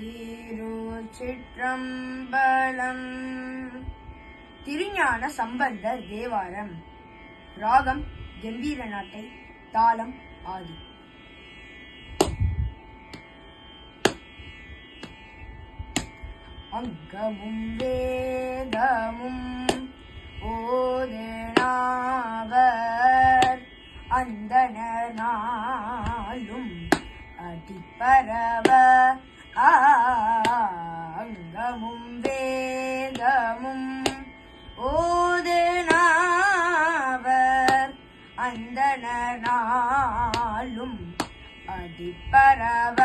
திருச்சிற்றம்பலம். திருஞான சம்பந்தர் தேவாரம். ராகம் கம்பீர நாட்டை, தாளம் ஆதி. அங்கமும் வேதமும் ஓதுனாவர் அந்தணர் நாளும் அடிப்பரவ. அங்கமும் வேதமும் ஓதுனாவர் அந்தணர் நாளும் அடிப்பரவ.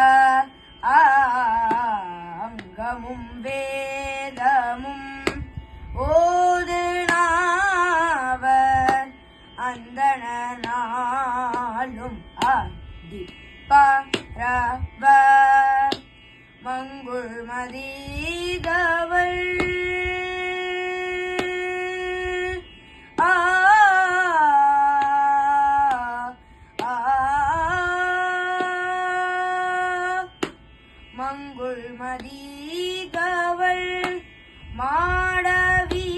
அங்கமும் வேதமும் ஓதுனாவர் அந்தணர் நாளும் அடிப்பரவ. மங்குள் மதிதவள் மங்குள் மதிதவள் மாடவீதி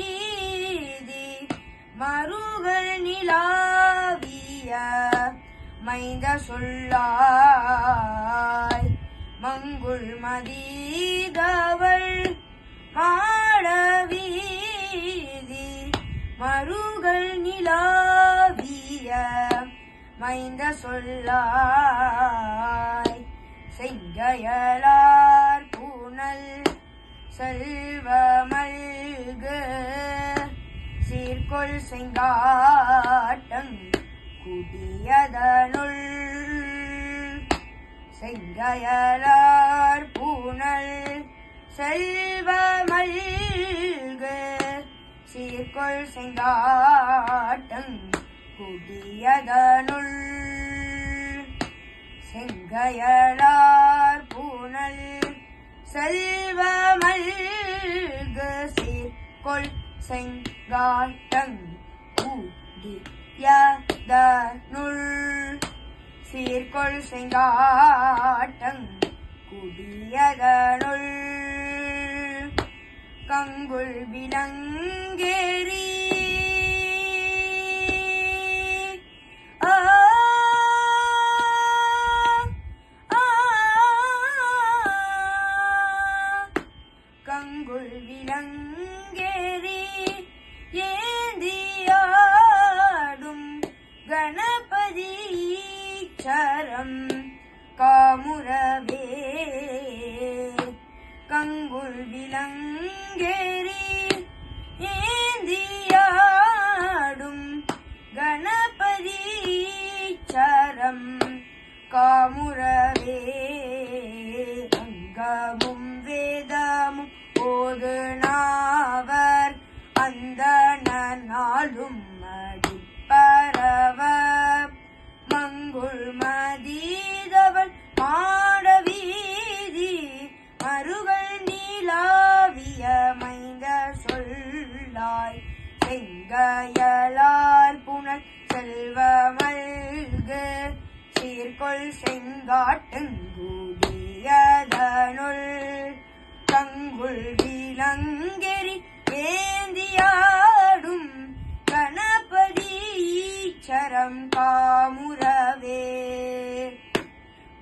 மருகள் நிலாவிய மைந்த சொல்லாய். மங்குள் மதிதவள் மாடவீதி மருகள் நிலாவிய மைந்த சொல்லாய். செங்கயலார் பூனல் செல்வமல்கு சீர்கொள் செங்காட்டங் குடியதனுள். செங்கயலார் பூனல் செல்வமல்கு சீர்கொள் செங்காட்டங் குடியதனுள். செங்கயலார் பூனல் செல்வமல்கு சீர்கொள் செங்காட்டங் குடியதனுள். சீர்கொள் செங்காட்டங் குடியதனுள். கங்குல் விலங்கேரி கங்குல் விலங்கேரி ஏந்தியாடும் கணபதி சரம் காமுரவே. கங்குல் விலங்கேரி ஏந்தியாடும் கணபதி சரம் காமுரவே. அங்கமும் வேதமும் ஓதுனாவர் அந்தணர் நாளும் அடிப்பரவ. மங்குள் மதிதவள் மாடவீதி மருகள் நீலாவிய மைந்த சொல்லாய். செங்கயலார் புனல் செல்வமல்கு சீர்கொள் செங்காட்டங் குடியதனுள். கங்குல் விலங்கேரி ஏந்தியாடும் கணபதி சரம் காமுரவே.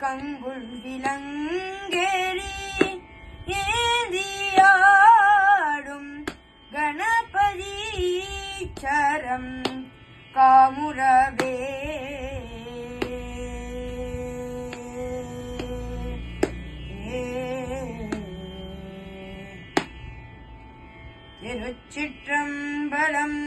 கங்குல் விலங்கேரி ஏந்தியாடும் கணபதி சரம் காமுரவே. திருச்சிற்றம்பலம்.